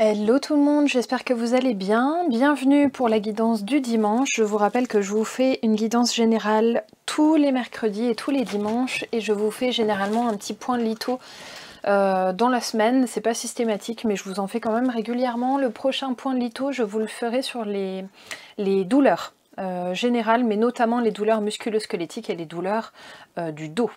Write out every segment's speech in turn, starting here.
Hello tout le monde, j'espère que vous allez bien. Bienvenue pour la guidance du dimanche. Je vous rappelle que je vous fais une guidance générale tous les mercredis et tous les dimanches et je vous fais généralement un petit point de litho dans la semaine. C'est pas systématique mais je vous en fais quand même régulièrement. Le prochain point de litho, je vous le ferai sur les douleurs générales, mais notamment les douleurs musculo-squelettiques et les douleurs du dos.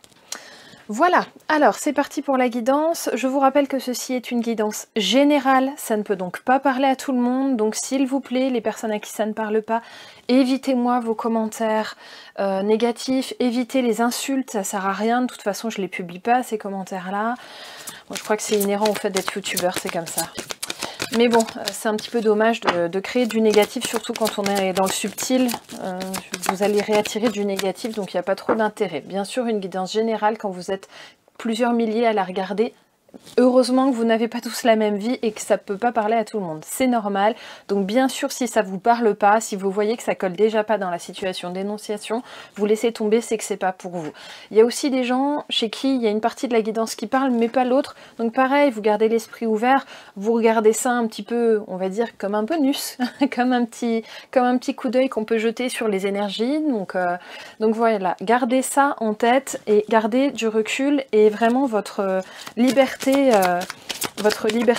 Voilà, alors c'est parti pour la guidance. Je vous rappelle que ceci est une guidance générale, ça ne peut donc pas parler à tout le monde, donc s'il vous plaît, les personnes à qui ça ne parle pas, évitez-moi vos commentaires négatifs, évitez les insultes, ça sert à rien, de toute façon je les publie pas ces commentaires-là. Bon, je crois que c'est inhérent au fait d'être youtubeur, c'est comme ça. Mais bon, c'est un petit peu dommage de créer du négatif, surtout quand on est dans le subtil. Vous allez réattirer du négatif, donc il n'y a pas trop d'intérêt. Bien sûr, une guidance générale, quand vous êtes plusieurs milliers à la regarder, heureusement que vous n'avez pas tous la même vie et que ça ne peut pas parler à tout le monde. C'est normal. Donc bien sûr, si ça ne vous parle pas, si vous voyez que ça colle déjà pas dans la situation d'énonciation, vous laissez tomber, c'est que c'est pas pour vous. Il y a aussi des gens chez qui il y a une partie de la guidance qui parle, mais pas l'autre. Donc pareil, vous gardez l'esprit ouvert, vous regardez ça un petit peu, on va dire, comme un bonus, comme un petit coup d'œil qu'on peut jeter sur les énergies. Donc voilà, gardez ça en tête et gardez du recul et vraiment votre liberté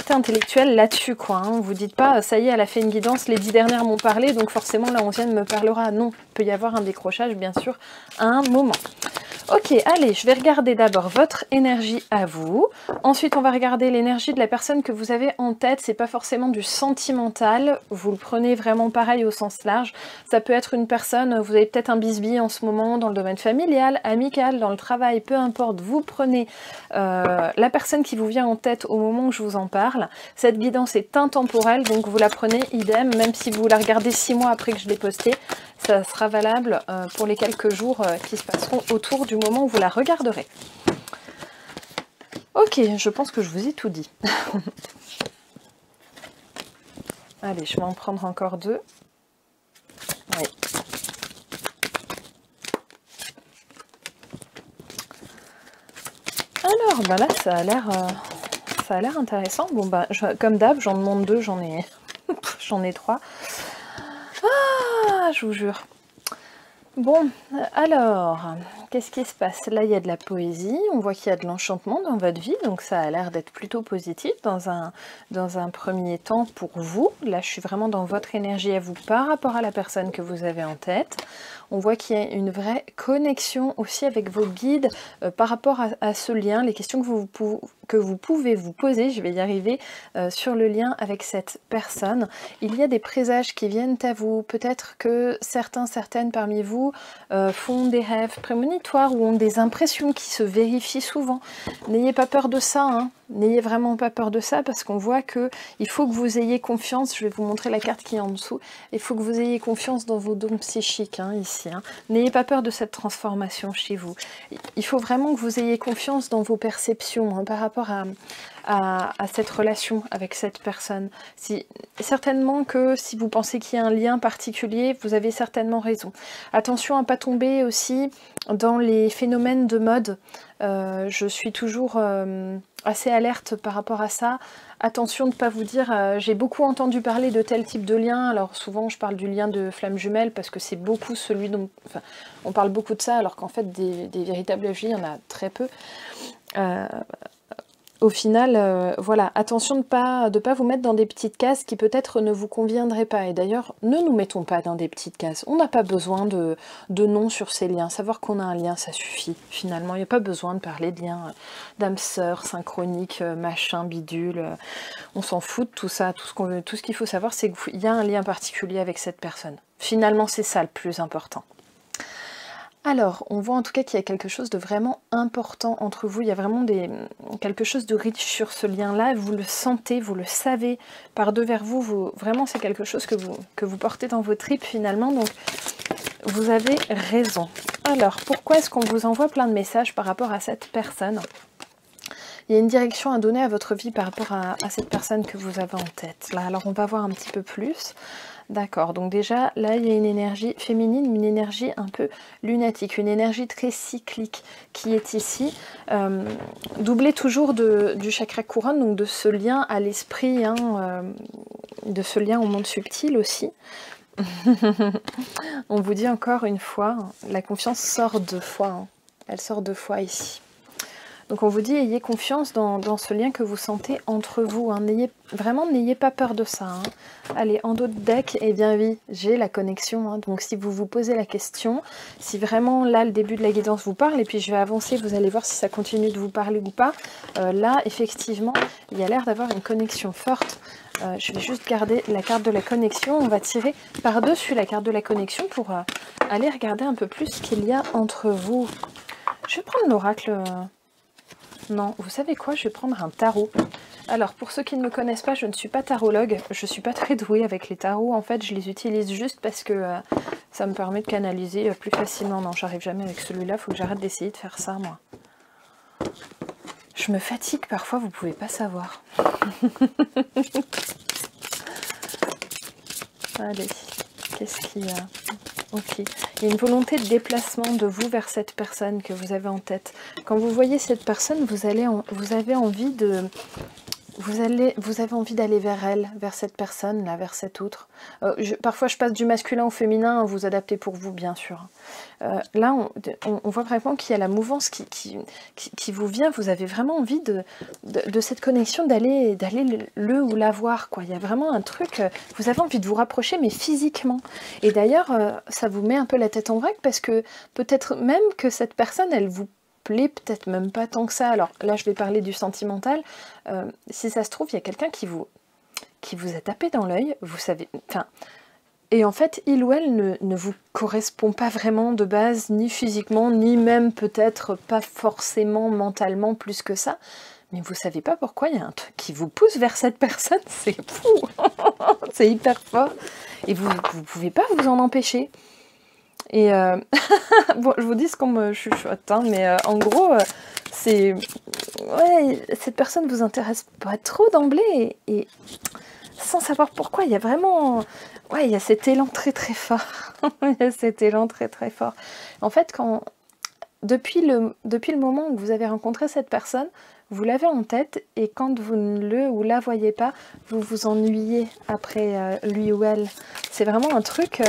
intellectuelle là-dessus, quoi. Hein. Vous dites pas, ça y est, elle a fait une guidance, les 10 dernières m'ont parlé, donc forcément la 11e me parlera. Non, il peut y avoir un décrochage, bien sûr, à un moment. Ok, allez, je vais regarder d'abord votre énergie à vous. Ensuite, on va regarder l'énergie de la personne que vous avez en tête. C'est pas forcément du sentimental. Vous le prenez vraiment pareil au sens large. Ça peut être une personne, vous avez peut-être un bisbille en ce moment dans le domaine familial, amical, dans le travail, peu importe. Vous prenez la personne qui vous vient en tête au moment où je vous en parle. Cette guidance est intemporelle, donc vous la prenez idem, même si vous la regardez 6 mois après que je l'ai postée. Ça sera valable pour les quelques jours qui se passeront autour du moment où vous la regarderez. Ok, je pense que je vous ai tout dit. Allez, je vais en prendre encore 2. Oui. Alors, bah là, ça a l'air intéressant. Bon, bah, comme d'hab, j'en demande 2, j'en ai 3. Ah, je vous jure. Bon, alors, qu'est-ce qui se passe? Là, il y a de la poésie, on voit qu'il y a de l'enchantement dans votre vie, donc ça a l'air d'être plutôt positif dans un premier temps pour vous. Là, je suis vraiment dans votre énergie à vous par rapport à la personne que vous avez en tête. On voit qu'il y a une vraie connexion aussi avec vos guides par rapport à ce lien, les questions que vous pouvez vous poser, je vais y arriver, sur le lien avec cette personne. Il y a des présages qui viennent à vous, peut-être que certaines parmi vous font des rêves prémonitoires ou ont des impressions qui se vérifient souvent. N'ayez pas peur de ça, hein. N'ayez vraiment pas peur de ça parce qu'on voit que il faut que vous ayez confiance. Je vais vous montrer la carte qui est en dessous. Il faut que vous ayez confiance dans vos dons psychiques, hein, ici. Hein. N'ayez pas peur de cette transformation chez vous. Il faut vraiment que vous ayez confiance dans vos perceptions, hein, par rapport à cette relation avec cette personne. Certainement que si vous pensez qu'il y a un lien particulier, vous avez certainement raison. Attention à ne pas tomber aussi dans les phénomènes de mode. Je suis toujours assez alerte par rapport à ça. Attention de ne pas vous dire j'ai beaucoup entendu parler de tel type de lien. Alors souvent je parle du lien de flamme jumelle parce que c'est beaucoup celui dont... Enfin, on parle beaucoup de ça alors qu'en fait des véritables vies, il y en a très peu. Au final, voilà, attention de pas vous mettre dans des petites cases qui peut-être ne vous conviendraient pas. Et d'ailleurs, ne nous mettons pas dans des petites cases. On n'a pas besoin de nom sur ces liens. Savoir qu'on a un lien, ça suffit. Finalement, il n'y a pas besoin de parler de liens d'âme sœur, synchronique, machin, bidule. On s'en fout de tout ça. Tout ce qu'il faut savoir, c'est qu'il y a un lien particulier avec cette personne. Finalement, c'est ça le plus important. Alors, on voit en tout cas qu'il y a quelque chose de vraiment important entre vous. Il y a vraiment quelque chose de riche sur ce lien-là. Vous le sentez, vous le savez par devers vous. Vraiment, c'est quelque chose que vous portez dans vos tripes finalement. Donc, vous avez raison. Alors, pourquoi est-ce qu'on vous envoie plein de messages par rapport à cette personne il y a une direction à donner à votre vie par rapport à cette personne que vous avez en tête. Là, alors on va voir un petit peu plus. D'accord, donc déjà, là, il y a une énergie féminine, une énergie un peu lunatique, une énergie très cyclique qui est ici, doublée toujours du chakra couronne, donc de ce lien à l'esprit, hein, de ce lien au monde subtil aussi. On vous dit encore une fois, la confiance sort 2 fois, hein. Elle sort 2 fois ici. Donc on vous dit, ayez confiance dans ce lien que vous sentez entre vous. Hein. N'ayez pas peur de ça. Hein. Allez, en dos de deck, eh bien oui, j'ai la connexion. Hein. Donc si vous vous posez la question, si vraiment là, le début de la guidance vous parle, et puis je vais avancer, vous allez voir si ça continue de vous parler ou pas. Là, effectivement, il y a l'air d'avoir une connexion forte. Je vais juste garder la carte de la connexion. On va tirer par-dessus la carte de la connexion pour aller regarder un peu plus ce qu'il y a entre vous. Je vais prendre l'oracle... Non, vous savez quoi? Je vais prendre un tarot. Alors, pour ceux qui ne me connaissent pas, je ne suis pas tarologue. Je ne suis pas très douée avec les tarots. En fait, je les utilise juste parce que ça me permet de canaliser plus facilement. Non, j'arrive jamais avec celui-là. Il faut que j'arrête d'essayer de faire ça, moi. Je me fatigue parfois, vous pouvez pas savoir. Allez, qu'est-ce qu'il y a? Ok, il y a une volonté de déplacement de vous vers cette personne que vous avez en tête. Quand vous voyez cette personne, vous avez envie d'aller vers elle, vers cette personne, là, vers cet autre. Parfois, je passe du masculin au féminin, vous adaptez pour vous, bien sûr. Là, on voit vraiment qu'il y a la mouvance qui vous vient. Vous avez vraiment envie de cette connexion, d'aller le ou la voir, quoi. Il y a vraiment un truc, vous avez envie de vous rapprocher, mais physiquement. Et d'ailleurs, ça vous met un peu la tête en vrac, parce que peut-être même que cette personne, elle vous plaît peut-être même pas tant que ça. Alors là, je vais parler du sentimental. Si ça se trouve, il y a quelqu'un qui vous a tapé dans l'œil, vous savez... Enfin, et en fait, il ou elle ne vous correspond pas vraiment de base, ni physiquement, ni même peut-être pas forcément mentalement plus que ça. Mais vous savez pas pourquoi il y a un truc qui vous pousse vers cette personne, c'est fou. C'est hyper fort. Et vous pouvez pas vous en empêcher. Et bon, je vous dis ce qu'on me chuchote, hein, mais en gros, c'est... Ouais, cette personne vous intéresse pas trop d'emblée, et sans savoir pourquoi, il y a vraiment... Ouais, il y a cet élan très très fort. Il y a cet élan très très fort. En fait, depuis le moment où vous avez rencontré cette personne, vous l'avez en tête, et quand vous ne le ou la voyez pas, vous vous ennuyez après lui ou elle. C'est vraiment un truc...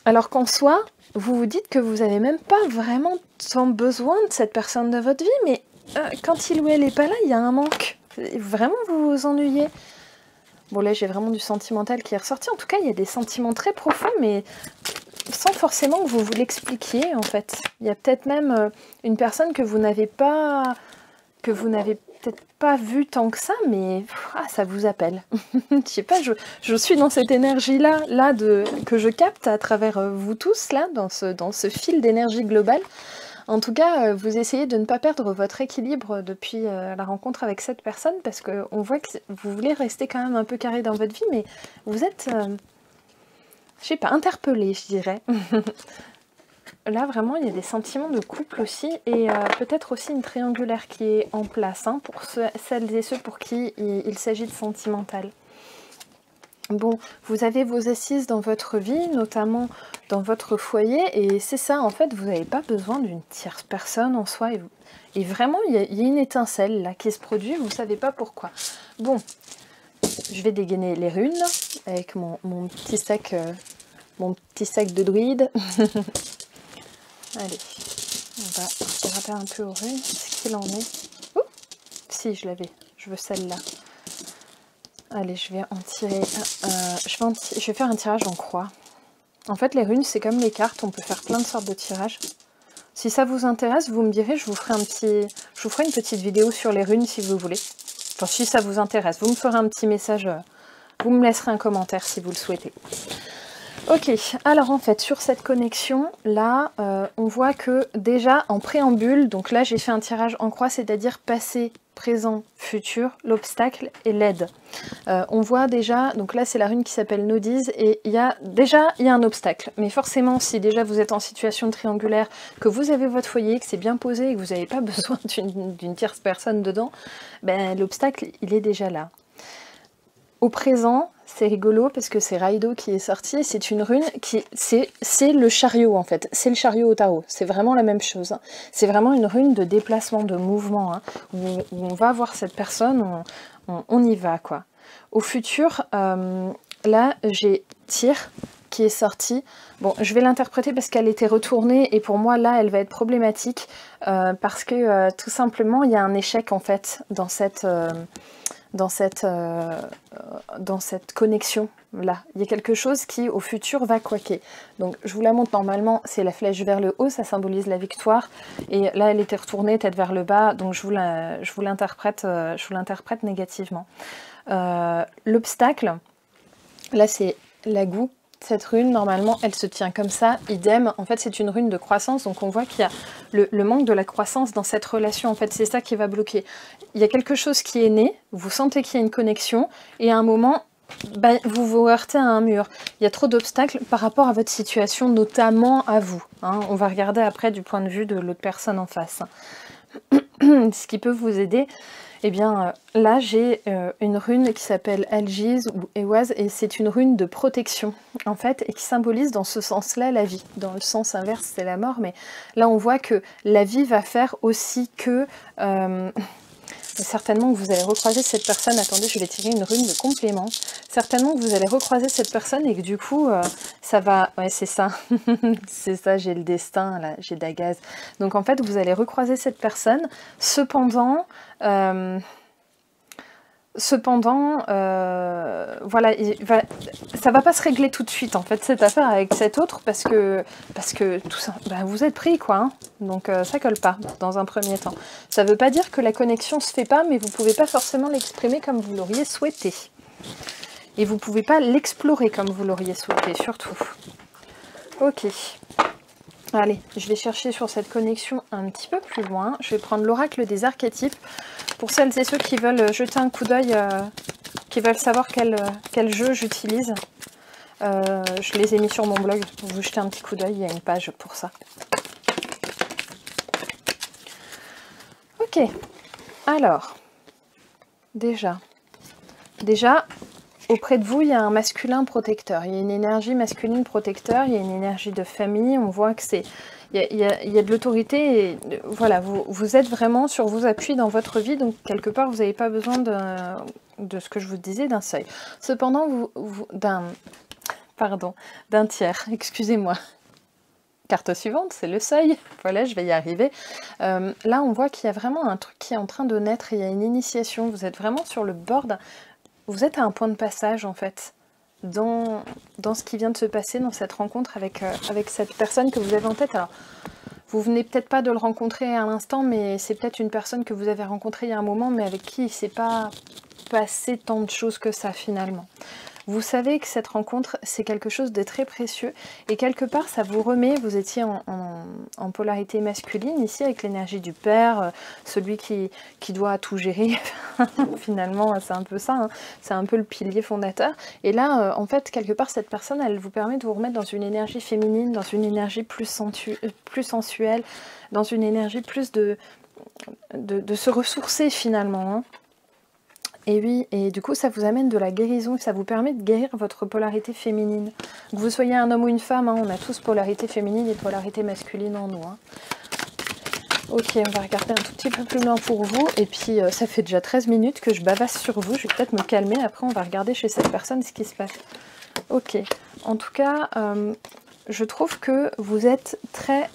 Alors qu'en soi, vous vous dites que vous n'avez même pas vraiment tant besoin de cette personne de votre vie, mais quand il ou elle n'est pas là, il y a un manque. Vraiment, vous vous ennuyez. Bon, là, j'ai vraiment du sentimental qui est ressorti. En tout cas, il y a des sentiments très profonds, mais sans forcément que vous vous l'expliquiez, en fait. Il y a peut-être même une personne que vous n'avez pas... que vous n'avez peut-être pas vu tant que ça, mais ça vous appelle. Je sais pas, je suis dans cette énergie-là que je capte à travers vous tous, là, dans ce fil d'énergie globale. En tout cas, vous essayez de ne pas perdre votre équilibre depuis la rencontre avec cette personne, parce qu'on voit que vous voulez rester quand même un peu carré dans votre vie, mais vous êtes, je sais pas, interpellé, je dirais. Là, vraiment, il y a des sentiments de couple aussi, et peut-être aussi une triangulaire qui est en place, hein, pour celles et ceux pour qui il s'agit de sentimental. Bon, vous avez vos assises dans votre vie, notamment dans votre foyer, et c'est ça, en fait, vous n'avez pas besoin d'une tierce personne en soi, et vraiment, il y a une étincelle là qui se produit, vous ne savez pas pourquoi. Bon, je vais dégainer les runes avec mon petit sac de druide. Allez, on va gratter un peu aux runes, ce qu'il en est. Ouh, si, je l'avais, je veux celle-là. Allez, je vais en tirer, je vais faire un tirage en croix. En fait, les runes, c'est comme les cartes, on peut faire plein de sortes de tirages. Si ça vous intéresse, vous me direz, je vous ferai une petite vidéo sur les runes si vous voulez. Enfin, si ça vous intéresse, vous me ferez un petit message, vous me laisserez un commentaire si vous le souhaitez. Ok, alors en fait sur cette connexion là on voit que déjà en préambule, donc là j'ai fait un tirage en croix, c'est-à-dire passé, présent, futur, l'obstacle et l'aide. On voit déjà, donc là c'est la rune qui s'appelle Nodise et il y a un obstacle, mais forcément si déjà vous êtes en situation triangulaire, que vous avez votre foyer, que c'est bien posé et que vous n'avez pas besoin d'une tierce personne dedans, ben, l'obstacle il est déjà là. Au présent, c'est rigolo parce que c'est Raido qui est sorti, c'est une rune qui... C'est le chariot en fait, c'est le chariot au tarot, c'est vraiment la même chose. Hein. C'est vraiment une rune de déplacement, de mouvement, hein, où on va voir cette personne, on y va quoi. Au futur, là j'ai Tyr qui est sortie. Bon, je vais l'interpréter parce qu'elle était retournée et pour moi là elle va être problématique parce que tout simplement il y a un échec en fait dans cette connexion là. Il y a quelque chose qui au futur va couaquer. Donc je vous la montre, normalement c'est la flèche vers le haut, ça symbolise la victoire. Et là elle était retournée tête vers le bas, donc je vous l'interprète négativement. L'obstacle, là c'est la goût. Cette rune, normalement, elle se tient comme ça, idem. En fait, c'est une rune de croissance, donc on voit qu'il y a le manque de la croissance dans cette relation. En fait, c'est ça qui va bloquer. Il y a quelque chose qui est né, vous sentez qu'il y a une connexion, et à un moment, bah, vous vous heurtez à un mur. Il y a trop d'obstacles par rapport à votre situation, notamment à vous. Hein. On va regarder après du point de vue de l'autre personne en face. Ce qui peut vous aider. Eh bien, là, j'ai une rune qui s'appelle Algiz ou Ewaz, et c'est une rune de protection, en fait, et qui symbolise dans ce sens-là la vie. Dans le sens inverse, c'est la mort, mais là, on voit que la vie va faire aussi que... certainement que vous allez recroiser cette personne. Attendez, je vais tirer une rune de complément. Certainement que vous allez recroiser cette personne et que du coup, ça va... Ouais, c'est ça. C'est ça, j'ai le destin, là, j'ai Dagaz. Donc en fait, vous allez recroiser cette personne. Cependant... voilà, ça va pas se régler tout de suite en fait cette affaire avec cet autre parce que tout ça, bah, vous êtes pris quoi, hein. Donc ça colle pas dans un premier temps. Ça veut pas dire que la connexion se fait pas, mais vous pouvez pas forcément l'exprimer comme vous l'auriez souhaité. Et vous pouvez pas l'explorer comme vous l'auriez souhaité surtout. Ok. Allez, je vais chercher sur cette connexion un petit peu plus loin. Je vais prendre l'oracle des archétypes. Pour celles et ceux qui veulent jeter un coup d'œil, qui veulent savoir quel jeu j'utilise, je les ai mis sur mon blog. Vous jetez un petit coup d'œil, il y a une page pour ça. Ok, alors, déjà, auprès de vous, il y a un masculin protecteur, il y a une énergie masculine protecteur, il y a une énergie de famille, on voit que c'est... Il y a de l'autorité, et voilà, vous êtes vraiment sur vos appuis dans votre vie, donc quelque part, vous n'avez pas besoin de ce que je vous disais, d'un seuil. Cependant, d'un tiers, excusez-moi. Carte suivante, c'est le seuil. Voilà, je vais y arriver. Là, on voit qu'il y a vraiment un truc qui est en train de naître, il y a une initiation, vous êtes vraiment sur le bord d'un... Vous êtes à un point de passage, en fait, dans ce qui vient de se passer, dans cette rencontre avec cette personne que vous avez en tête. Alors, vous venez peut-être pas de le rencontrer à l'instant, mais c'est peut-être une personne que vous avez rencontrée il y a un moment, mais avec qui il ne s'est pas passé tant de choses que ça, finalement. Vous savez que cette rencontre, c'est quelque chose de très précieux, et quelque part, ça vous remet, vous étiez en polarité masculine, ici, avec l'énergie du père, celui qui doit tout gérer, finalement, c'est un peu ça, hein. C'est un peu le pilier fondateur, et là, en fait, quelque part, cette personne, elle vous permet de vous remettre dans une énergie féminine, dans une énergie plus sensuelle, dans une énergie plus de se ressourcer, finalement, hein. Et oui, et du coup ça vous amène de la guérison, ça vous permet de guérir votre polarité féminine. Que vous soyez un homme ou une femme, hein, on a tous polarité féminine et polarité masculine en nous. Hein. Ok, on va regarder un tout petit peu plus loin pour vous, et puis ça fait déjà 13 minutes que je bavasse sur vous, je vais peut-être me calmer, après on va regarder chez cette personne ce qui se passe. Ok, en tout cas, je trouve que vous êtes très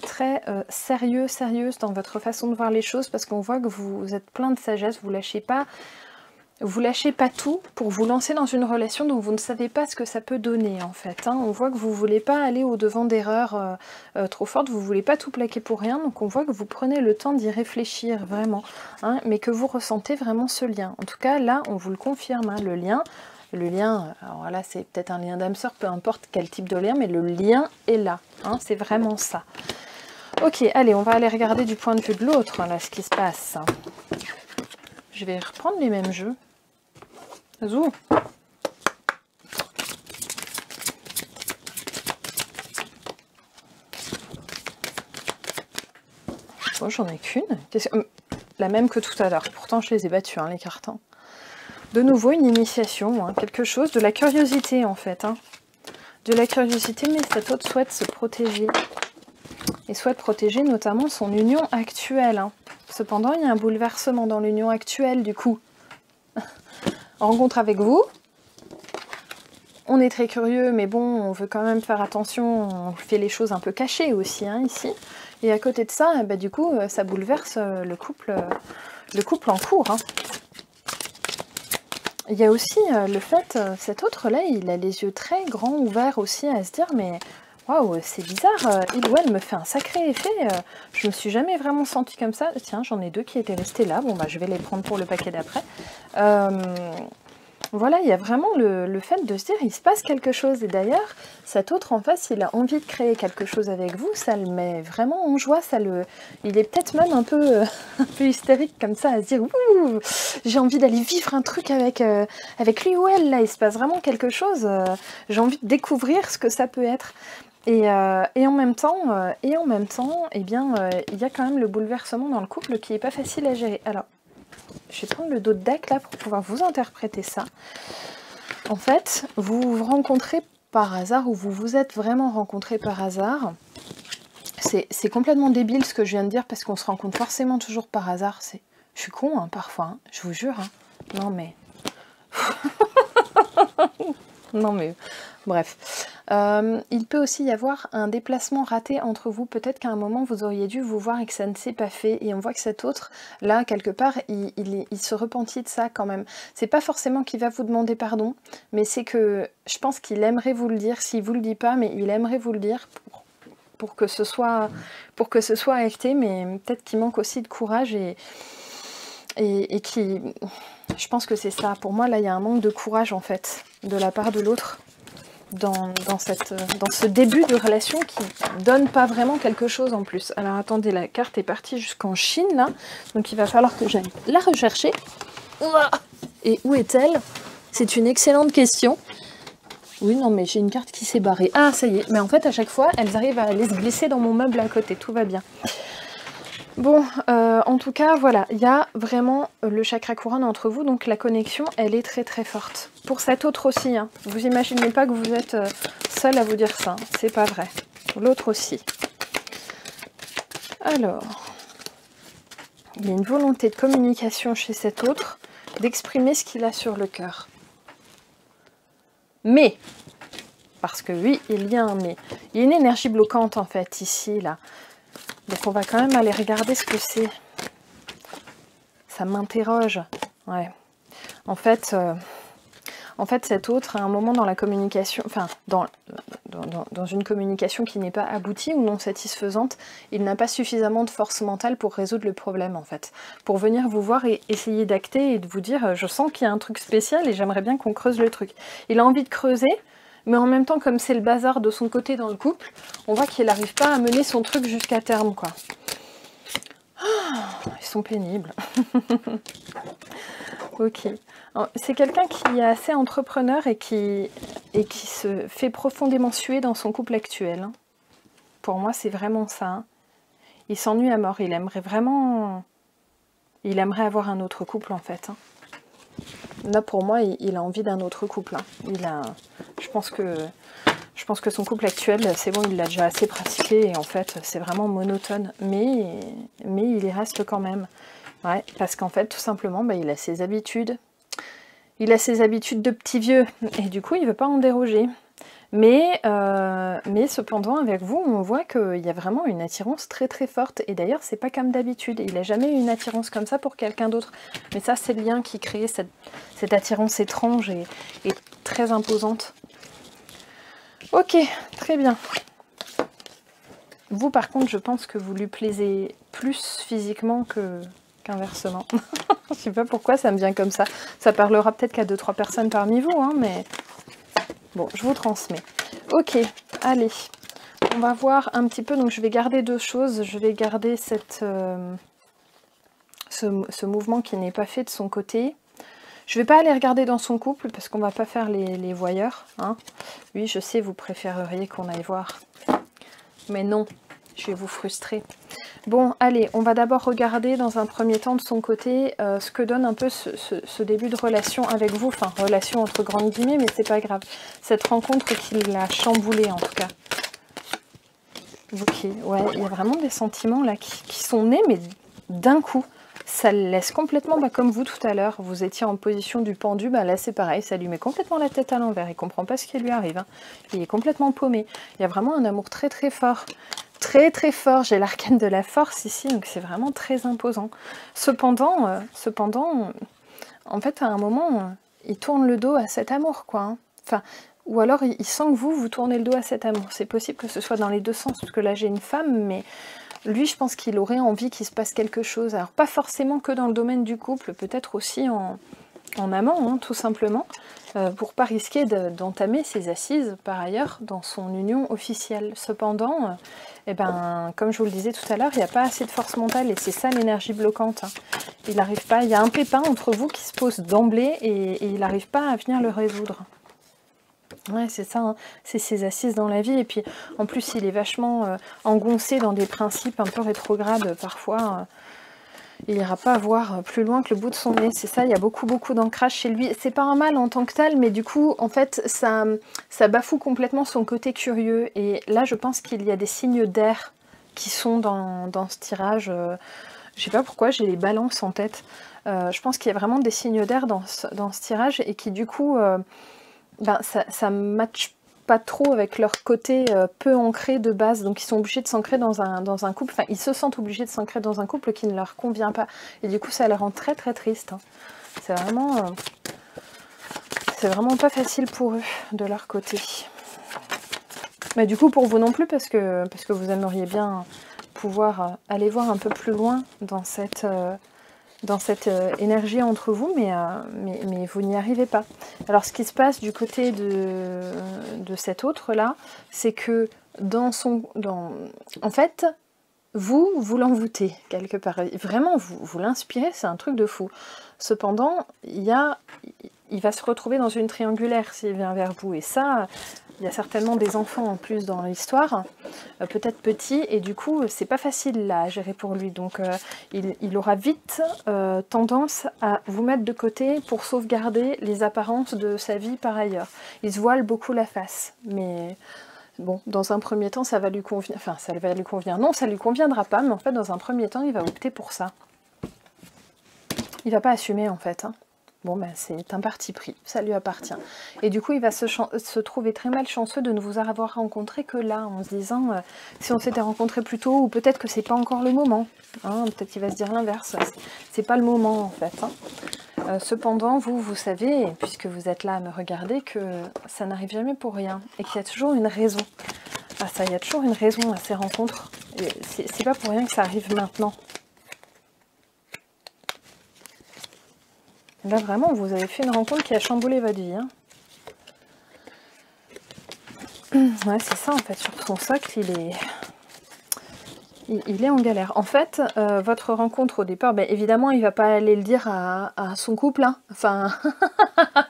sérieuse dans votre façon de voir les choses, parce qu'on voit que vous êtes plein de sagesse, vous lâchez pas tout pour vous lancer dans une relation dont vous ne savez pas ce que ça peut donner en fait. Hein. On voit que vous ne voulez pas aller au-devant d'erreurs trop fortes, vous ne voulez pas tout plaquer pour rien, donc on voit que vous prenez le temps d'y réfléchir vraiment, hein, mais que vous ressentez vraiment ce lien. En tout cas là, on vous le confirme, hein, le lien, Le lien, alors là c'est peut-être un lien d'âme sœur, peu importe quel type de lien, mais le lien est là, hein, c'est vraiment ça. Ok, allez, on va aller regarder du point de vue de l'autre, là, ce qui se passe. Je vais reprendre les mêmes jeux. Zou. Bon, j'en ai qu'une. La même que tout à l'heure. Pourtant, je les ai battus, hein, les cartes. Hein. De nouveau, une initiation, hein, quelque chose, de la curiosité, en fait. Hein. De la curiosité, mais cet autre souhaite se protéger. Et souhaite protéger notamment son union actuelle. Hein. Cependant, il y a un bouleversement dans l'union actuelle, du coup. En rencontre avec vous, on est très curieux, mais bon, on veut quand même faire attention, on fait les choses un peu cachées aussi, hein, ici. Et à côté de ça, bah, du coup, ça bouleverse le couple en cours. Hein. Il y a aussi le fait, cet autre-là, il a les yeux très grands, ouverts aussi, à se dire, mais waouh, c'est bizarre, il ou elle me fait un sacré effet, je me suis jamais vraiment sentie comme ça. Tiens, j'en ai deux qui étaient restés là, bon bah je vais les prendre pour le paquet d'après. Voilà, il y a vraiment le fait de se dire, il se passe quelque chose. Et d'ailleurs, cet autre en face, il a envie de créer quelque chose avec vous, ça le met vraiment en joie, il est peut-être même un peu hystérique comme ça, à se dire, ouh, j'ai envie d'aller vivre un truc avec lui ou elle, là, il se passe vraiment quelque chose, j'ai envie de découvrir ce que ça peut être. Et en même temps, eh bien, il y a quand même le bouleversement dans le couple qui n'est pas facile à gérer. Alors, je vais prendre le dos de deck là pour pouvoir vous interpréter ça. En fait, vous vous rencontrez par hasard ou vous vous êtes vraiment rencontrés par hasard. C'est complètement débile ce que je viens de dire parce qu'on se rencontre forcément toujours par hasard. Je suis con hein, parfois, hein, je vous jure. Hein. Non mais... non mais... Bref. Il peut aussi y avoir un déplacement raté entre vous. Peut-être qu'à un moment, vous auriez dû vous voir et que ça ne s'est pas fait. Et on voit que cet autre, là, quelque part, il se repentit de ça quand même. C'est pas forcément qu'il va vous demander pardon, mais c'est que je pense qu'il aimerait vous le dire. S'il vous le dit pas, mais il aimerait vous le dire pour que ce soit acté. Mais peut-être qu'il manque aussi de courage et qui... Je pense que c'est ça. Pour moi, là, il y a un manque de courage, en fait, de la part de l'autre. Dans ce début de relation qui donne pas vraiment quelque chose en plus. Alors attendez, la carte est partie jusqu'en Chine là, donc il va falloir que j'aille la rechercher. Et où est-elle? C'est une excellente question. Oui, non mais j'ai une carte qui s'est barrée. Ah ça y est, mais en fait à chaque fois elles arrivent à aller se glisser dans mon meuble à côté, tout va bien. Bon, en tout cas, voilà, il y a vraiment le chakra couronne entre vous, donc la connexion, elle est très très forte. Pour cet autre aussi, hein, vous imaginez pas que vous êtes seul à vous dire ça, hein, c'est pas vrai. L'autre aussi. Alors, il y a une volonté de communication chez cet autre, d'exprimer ce qu'il a sur le cœur. Mais, parce que oui, il y a un mais, il y a une énergie bloquante en fait, ici, là. Donc on va quand même aller regarder ce que c'est. Ça m'interroge. Ouais. En fait, cet autre, à un moment dans la communication, enfin, dans une communication qui n'est pas aboutie ou non satisfaisante, il n'a pas suffisamment de force mentale pour résoudre le problème, en fait. Pour venir vous voir et essayer d'acter et de vous dire, je sens qu'il y a un truc spécial et j'aimerais bien qu'on creuse le truc. Il a envie de creuser, mais en même temps, comme c'est le bazar de son côté dans le couple, on voit qu'il n'arrive pas à mener son truc jusqu'à terme, quoi. Oh, ils sont pénibles. Ok. C'est quelqu'un qui est assez entrepreneur et qui se fait profondément suer dans son couple actuel. Hein. Pour moi, c'est vraiment ça. Hein. Il s'ennuie à mort. Il aimerait vraiment... Il aimerait avoir un autre couple, en fait. Hein. Là, pour moi, il a envie d'un autre couple. Hein. Je pense que son couple actuel, c'est bon, il l'a déjà assez pratiqué et en fait, c'est vraiment monotone. Mais il y reste quand même. Ouais, parce qu'en fait, tout simplement, bah, il a ses habitudes. Il a ses habitudes de petit vieux et du coup, il ne veut pas en déroger. Mais cependant, avec vous, on voit qu'il y a vraiment une attirance très très forte. Et d'ailleurs, c'est pas comme d'habitude. Il n'a jamais eu une attirance comme ça pour quelqu'un d'autre. Mais ça, c'est le lien qui crée cette attirance étrange et très imposante. Ok, très bien. Vous, par contre, je pense que vous lui plaisez plus physiquement qu'inversement. Je sais pas pourquoi ça me vient comme ça. Ça parlera peut-être qu'à 2-3 personnes parmi vous, hein, mais bon, je vous transmets. Ok, allez. On va voir un petit peu. Donc je vais garder 2 choses. Je vais garder ce mouvement qui n'est pas fait de son côté. Je ne vais pas aller regarder dans son couple parce qu'on ne va pas faire les voyeurs. Hein. Oui, je sais, vous préféreriez qu'on aille voir. Mais non, je vais vous frustrer. Bon, allez, on va d'abord regarder dans un premier temps de son côté ce que donne un peu ce début de relation avec vous. Enfin, relation entre grandes guillemets, mais c'est pas grave. Cette rencontre qui l'a chamboulé en tout cas. Ok, ouais, il y a vraiment des sentiments là qui sont nés, mais d'un coup. Ça le laisse complètement, comme vous tout à l'heure, vous étiez en position du pendu, là c'est pareil, ça lui met complètement la tête à l'envers, il ne comprend pas ce qui lui arrive, hein. Il est complètement paumé. Il y a vraiment un amour très très fort, j'ai l'arcane de la force ici, donc c'est vraiment très imposant. Cependant, en fait à un moment, il tourne le dos à cet amour, quoi. Hein. Enfin, ou alors il sent que vous tournez le dos à cet amour, c'est possible que ce soit dans les deux sens, parce que là j'ai une femme, mais... Lui, je pense qu'il aurait envie qu'il se passe quelque chose. Alors, pas forcément que dans le domaine du couple, peut-être aussi en amant, hein, tout simplement, pour pas risquer d'entamer ses assises, par ailleurs, dans son union officielle. Cependant, comme je vous le disais tout à l'heure, il n'y a pas assez de force mentale, et c'est ça l'énergie bloquante. Hein. Il n'arrive pas, il y a un pépin entre vous qui se pose d'emblée, et il n'arrive pas à venir le résoudre. Ouais, c'est ça, hein. C'est ses assises dans la vie, et puis en plus il est vachement engoncé dans des principes un peu rétrogrades parfois. Il n'ira pas voir plus loin que le bout de son nez, c'est ça, il y a beaucoup d'ancrage chez lui. C'est pas un mal en tant que tel, mais du coup, en fait, ça bafoue complètement son côté curieux, et là je pense qu'il y a des signes d'air qui sont dans ce tirage. Je sais pas pourquoi, j'ai les balances en tête. Je pense qu'il y a vraiment des signes d'air dans ce tirage, et qui du coup... ça ne matche pas trop avec leur côté peu ancré de base, donc ils sont obligés de s'ancrer dans un couple, enfin ils se sentent obligés de s'ancrer dans un couple qui ne leur convient pas, et du coup ça les rend très très tristes. Hein. C'est vraiment pas facile pour eux de leur côté. Mais du coup pour vous non plus, parce que vous aimeriez bien pouvoir aller voir un peu plus loin dans cette énergie entre vous, mais vous n'y arrivez pas. Alors ce qui se passe du côté de cet autre là, c'est que en fait, vous l'envoûtez quelque part. Vraiment, vous l'inspirez, c'est un truc de fou. Cependant, il va se retrouver dans une triangulaire s'il vient vers vous, et ça... Il y a certainement des enfants en plus dans l'histoire, peut-être petits, et du coup c'est pas facile là à gérer pour lui, donc il aura vite tendance à vous mettre de côté pour sauvegarder les apparences de sa vie par ailleurs. Il se voile beaucoup la face, mais bon, dans un premier temps ça va lui convenir, enfin ça va lui convenir, non ça lui conviendra pas, mais en fait dans un premier temps il va opter pour ça. Il va pas assumer en fait, hein. Bon, c'est un parti pris, ça lui appartient. Et du coup, il va se trouver très malchanceux de ne vous avoir rencontré que là, en se disant, si on s'était rencontré plus tôt, ou peut-être que c'est pas encore le moment. Hein, peut-être qu'il va se dire l'inverse, c'est pas le moment en fait. Hein. Cependant, vous savez, puisque vous êtes là à me regarder, que ça n'arrive jamais pour rien, et qu'il y a toujours une raison. Ah ça, il y a toujours une raison à ces rencontres. C'est pas pour rien que ça arrive maintenant. Là, vraiment, vous avez fait une rencontre qui a chamboulé votre vie. Hein. Ouais, c'est ça, en fait. Sur son socle, il est en galère. En fait, votre rencontre au départ, évidemment, il ne va pas aller le dire à son couple. Hein. Enfin,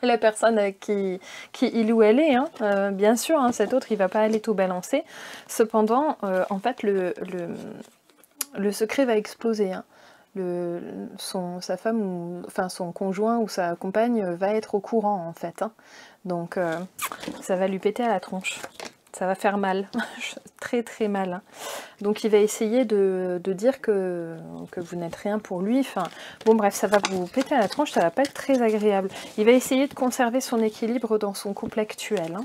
la personne avec qui il ou elle est. Hein. Bien sûr, hein, cet autre, il ne va pas aller tout balancer. Cependant, en fait, le secret va exploser. Hein. Sa femme, enfin son conjoint ou sa compagne va être au courant en fait. Hein. Donc ça va lui péter à la tronche. Ça va faire mal, très très mal. Hein. Donc il va essayer de dire que vous n'êtes rien pour lui. Enfin, bon bref, ça va vous péter à la tronche, ça va pas être très agréable. Il va essayer de conserver son équilibre dans son couple actuel. Hein.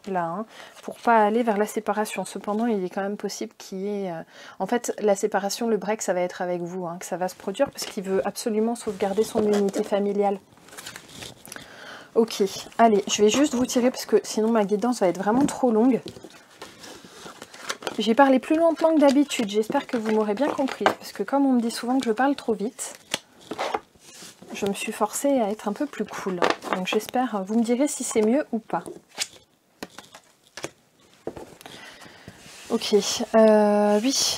Là, hein, pour pas aller vers la séparation. Cependant, il est quand même possible qu'il y ait... En fait, la séparation, le break, ça va être avec vous, hein, que ça va se produire, parce qu'il veut absolument sauvegarder son unité familiale. Ok, allez, je vais juste vous tirer, parce que sinon ma guidance va être vraiment trop longue. J'ai parlé plus lentement que d'habitude, j'espère que vous m'aurez bien compris, parce que comme on me dit souvent que je parle trop vite, je me suis forcée à être un peu plus cool. Donc j'espère, vous me direz si c'est mieux ou pas. Ok, oui,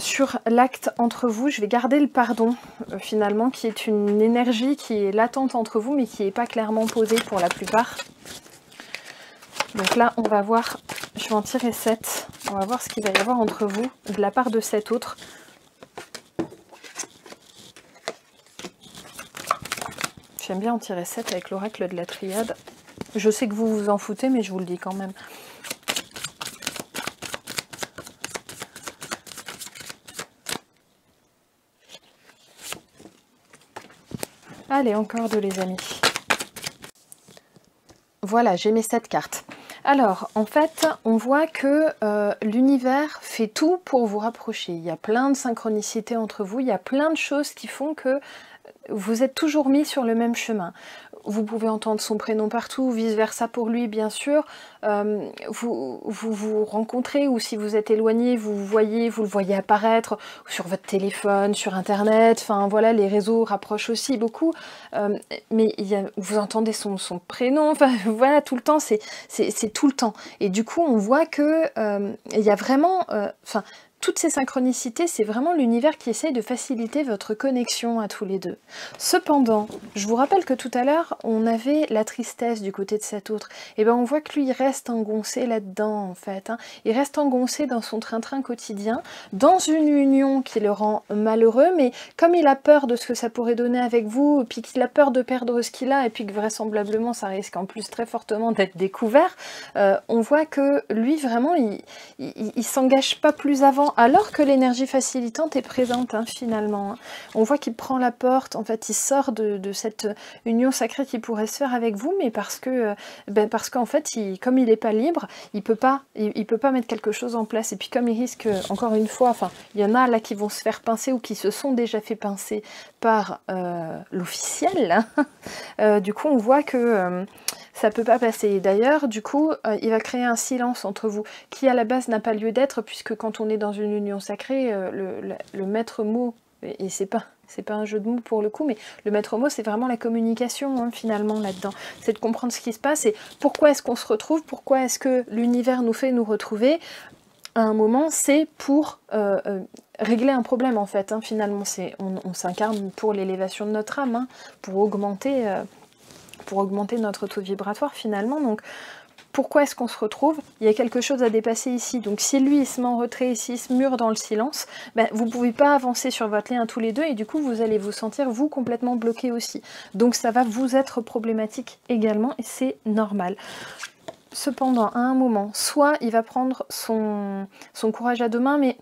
sur l'acte entre vous, je vais garder le pardon, finalement, qui est une énergie qui est latente entre vous, mais qui n'est pas clairement posée pour la plupart. Donc là, on va voir, je vais en tirer 7, on va voir ce qu'il va y avoir entre vous, de la part de cet autre. J'aime bien en tirer 7 avec l'oracle de la triade. Je sais que vous vous en foutez, mais je vous le dis quand même. Allez, encore deux les amis. Voilà, j'ai mes 7 cartes. Alors, en fait, on voit que l'univers fait tout pour vous rapprocher. Il y a plein de synchronicités entre vous, il y a plein de choses qui font que vous êtes toujours mis sur le même chemin. Vous pouvez entendre son prénom partout, vice-versa pour lui, bien sûr. Vous rencontrez, ou si vous êtes éloigné, vous le voyez apparaître sur votre téléphone, sur Internet. Enfin, voilà, les réseaux rapprochent aussi beaucoup. Mais vous entendez son prénom. Enfin, voilà, tout le temps, c'est tout le temps. Et du coup, on voit que il y a vraiment... toutes ces synchronicités, c'est vraiment l'univers qui essaye de faciliter votre connexion à tous les deux. Cependant, je vous rappelle que tout à l'heure, on avait la tristesse du côté de cet autre. Et bien on voit que lui, il reste engoncé là-dedans, en fait. Hein. Il reste engoncé dans son train-train quotidien, dans une union qui le rend malheureux, mais comme il a peur de ce que ça pourrait donner avec vous, puis qu'il a peur de perdre ce qu'il a, et puis que vraisemblablement, ça risque en plus très fortement d'être découvert, on voit que lui, vraiment, il s'engage pas plus avant, alors que l'énergie facilitante est présente, hein, finalement. On voit qu'il prend la porte, en fait, il sort de cette union sacrée qui pourrait se faire avec vous, mais parce qu'en fait, comme il n'est pas libre, il peut pas mettre quelque chose en place. Et puis comme il risque, encore une fois, enfin, il y en a là qui vont se faire pincer ou qui se sont déjà fait pincer par l'officiel. Du coup, on voit que ça peut pas passer. D'ailleurs, du coup, il va créer un silence entre vous, qui à la base n'a pas lieu d'être, puisque quand on est dans une union sacrée, le maître mot, et c'est pas un jeu de mots pour le coup, mais le maître mot, c'est vraiment la communication, hein, finalement, là-dedans. C'est de comprendre ce qui se passe et pourquoi est-ce qu'on se retrouve, pourquoi est-ce que l'univers nous fait nous retrouver. À un moment, c'est pour régler un problème, en fait, hein, finalement. On s'incarne pour l'élévation de notre âme, hein, pour augmenter notre taux vibratoire, finalement. Donc, pourquoi est-ce qu'on se retrouve? Il y a quelque chose à dépasser ici. Donc si lui il se met en retrait ici, il se mure dans le silence, ben, vous ne pouvez pas avancer sur votre lien tous les deux et du coup vous allez vous sentir vous complètement bloqué aussi. Donc ça va vous être problématique également et c'est normal. Cependant, à un moment, soit il va prendre son courage à deux mains, mais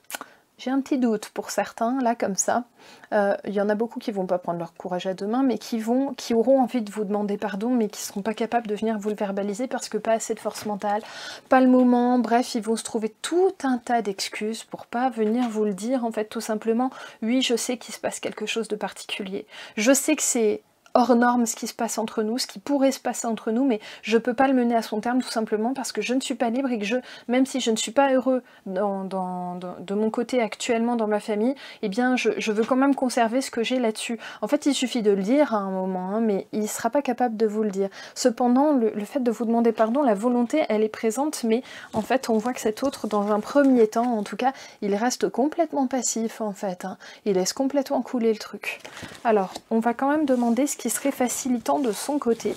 j'ai un petit doute pour certains, là, comme ça. Il y en a beaucoup qui vont pas prendre leur courage à deux mains, mais qui auront envie de vous demander pardon, mais qui seront pas capables de venir vous le verbaliser parce que pas assez de force mentale, pas le moment, bref, ils vont se trouver tout un tas d'excuses pour pas venir vous le dire, en fait, tout simplement. Oui, je sais qu'il se passe quelque chose de particulier. Je sais que c'est hors norme ce qui se passe entre nous, ce qui pourrait se passer entre nous, mais je peux pas le mener à son terme tout simplement parce que je ne suis pas libre et que même si je ne suis pas heureux de mon côté actuellement dans ma famille, eh bien je veux quand même conserver ce que j'ai là-dessus. En fait, il suffit de le dire à un moment, hein, mais il sera pas capable de vous le dire. Cependant, le fait de vous demander pardon, la volonté, elle est présente, mais en fait, on voit que cet autre, dans un premier temps, en tout cas, il reste complètement passif, en fait. Hein. Il laisse complètement couler le truc. Alors, on va quand même demander ce qui serait facilitant de son côté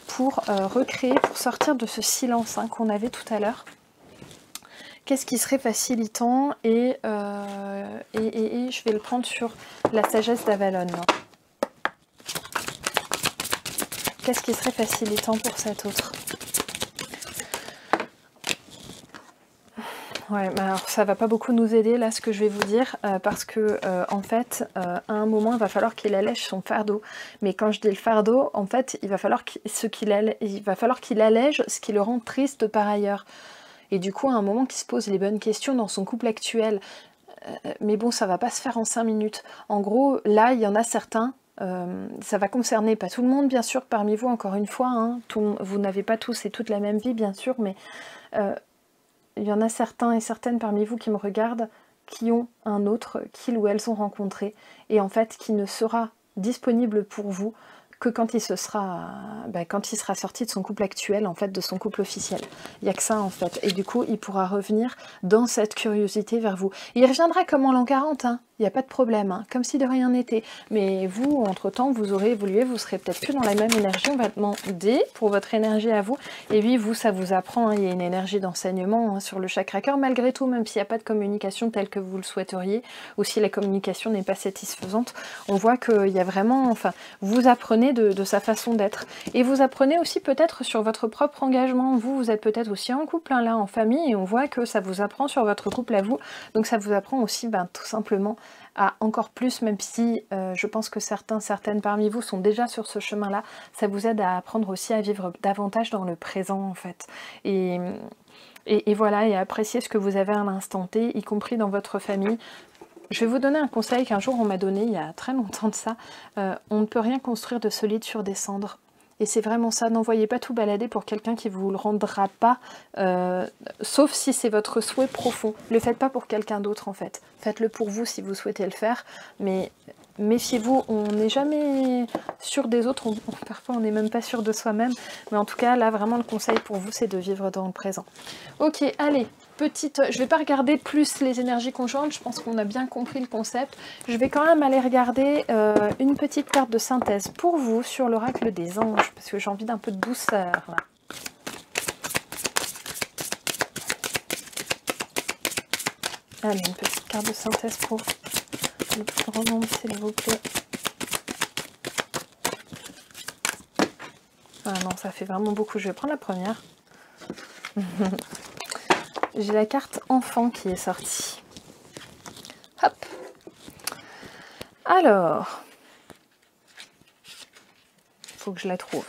pour recréer, pour sortir de ce silence, hein, qu'on avait tout à l'heure. Qu'est-ce qui serait facilitant et je vais le prendre sur la sagesse d'Avalon. Qu'est-ce qui serait facilitant pour cet autre? Ouais, alors ça va pas beaucoup nous aider là ce que je vais vous dire parce que en fait à un moment il va falloir qu'il allège son fardeau. Mais quand je dis le fardeau, en fait il va falloir qu'il allège ce qui le rend triste par ailleurs. Et du coup à un moment qu'il se pose les bonnes questions dans son couple actuel. Mais bon, ça va pas se faire en 5 minutes. En gros, là il y en a certains. Ça va concerner pas tout le monde bien sûr parmi vous, encore une fois, hein, vous n'avez pas tous et toutes la même vie bien sûr, mais il y en a certains et certaines parmi vous qui me regardent, qui ont un autre qu'ils ou elles ont rencontré, et en fait qui ne sera disponible pour vous que quand il sera sorti de son couple actuel, en fait, de son couple officiel. Il n'y a que ça, en fait. Et du coup, il pourra revenir dans cette curiosité vers vous. Et il reviendra comme en l'an 40, hein. Il n'y a pas de problème, hein, comme si de rien n'était. Mais vous, entre-temps, vous aurez évolué, vous serez peut-être plus dans la même énergie. On va demander pour votre énergie à vous. Et oui, vous, ça vous apprend, hein, il y a une énergie d'enseignement, hein, sur le chakra cœur, malgré tout, même s'il n'y a pas de communication telle que vous le souhaiteriez, ou si la communication n'est pas satisfaisante, on voit qu'il y a vraiment, enfin, vous apprenez de sa façon d'être. Et vous apprenez aussi peut-être sur votre propre engagement. Vous êtes peut-être aussi en couple, hein, là, en famille, et on voit que ça vous apprend sur votre couple à vous. Donc ça vous apprend aussi, tout simplement, à encore plus, même si je pense que certaines parmi vous sont déjà sur ce chemin-là, ça vous aide à apprendre aussi à vivre davantage dans le présent, en fait. Et voilà, et à apprécier ce que vous avez à l'instant T, y compris dans votre famille. Je vais vous donner un conseil qu'un jour on m'a donné, il y a très longtemps de ça. On ne peut rien construire de solide sur des cendres. Et c'est vraiment ça, n'envoyez pas tout balader pour quelqu'un qui ne vous le rendra pas, sauf si c'est votre souhait profond. Ne le faites pas pour quelqu'un d'autre, en fait. Faites-le pour vous si vous souhaitez le faire, mais méfiez-vous, on n'est jamais sûr des autres, parfois on n'est même pas sûr de soi-même, mais en tout cas, là, vraiment, le conseil pour vous, c'est de vivre dans le présent. Ok, allez, je vais pas regarder plus les énergies conjointes, je pense qu'on a bien compris le concept. Je vais quand même aller regarder une petite carte de synthèse pour vous sur l'oracle des anges, parce que j'ai envie d'un peu de douceur, là. Allez, une petite carte de synthèse pour le plus grand nombre, s'il vous plaît. Ah non, ça fait vraiment beaucoup. Je vais prendre la première. J'ai la carte enfant qui est sortie. Hop. Alors, il faut que je la trouve.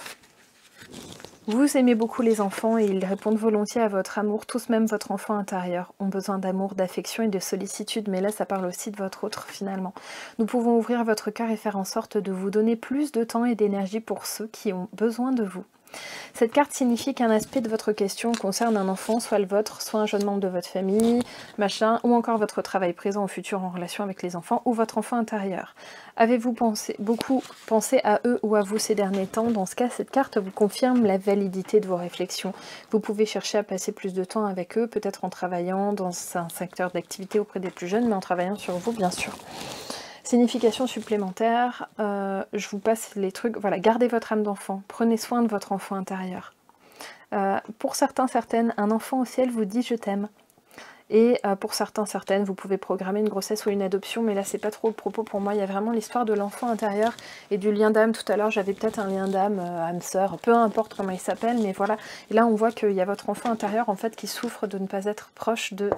Vous aimez beaucoup les enfants et ils répondent volontiers à votre amour. Tous, même votre enfant intérieur, ont besoin d'amour, d'affection et de sollicitude. Mais là, ça parle aussi de votre autre, finalement. Nous pouvons ouvrir votre cœur et faire en sorte de vous donner plus de temps et d'énergie pour ceux qui ont besoin de vous. Cette carte signifie qu'un aspect de votre question concerne un enfant, soit le vôtre, soit un jeune membre de votre famille, machin, ou encore votre travail présent ou futur en relation avec les enfants, ou votre enfant intérieur. Avez-vous beaucoup pensé à eux ou à vous ces derniers temps? Dans ce cas, cette carte vous confirme la validité de vos réflexions. Vous pouvez chercher à passer plus de temps avec eux, peut-être en travaillant dans un secteur d'activité auprès des plus jeunes, mais en travaillant sur vous, bien sûr. Signification supplémentaire, je vous passe les trucs, voilà, gardez votre âme d'enfant, prenez soin de votre enfant intérieur. Pour certaines, un enfant au ciel vous dit je t'aime. Et pour certaines, vous pouvez programmer une grossesse ou une adoption, mais là c'est pas trop le propos pour moi, il y a vraiment l'histoire de l'enfant intérieur et du lien d'âme. Tout à l'heure j'avais peut-être un lien d'âme, âme-sœur, peu importe comment il s'appelle, mais voilà. Et là on voit qu'il y a votre enfant intérieur en fait qui souffre de ne pas être proche de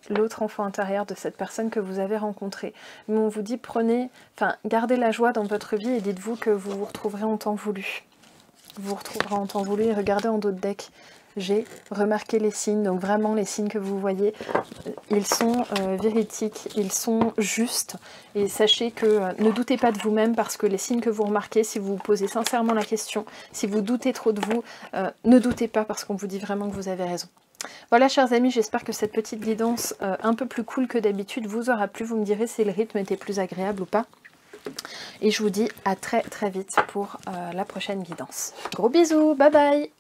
l'autre enfant intérieur de cette personne que vous avez rencontrée. Mais on vous dit gardez la joie dans votre vie et dites-vous que vous vous retrouverez en temps voulu. Vous vous retrouverez en temps voulu et regardez en dos de deck. J'ai remarqué les signes, donc vraiment les signes que vous voyez, ils sont véridiques, ils sont justes. Et sachez que ne doutez pas de vous-même parce que les signes que vous remarquez, si vous vous posez sincèrement la question, si vous doutez trop de vous, ne doutez pas parce qu'on vous dit vraiment que vous avez raison. Voilà chers amis, j'espère que cette petite guidance un peu plus cool que d'habitude vous aura plu. Vous me direz si le rythme était plus agréable ou pas. Et je vous dis à très très vite pour la prochaine guidance. Gros bisous, bye bye!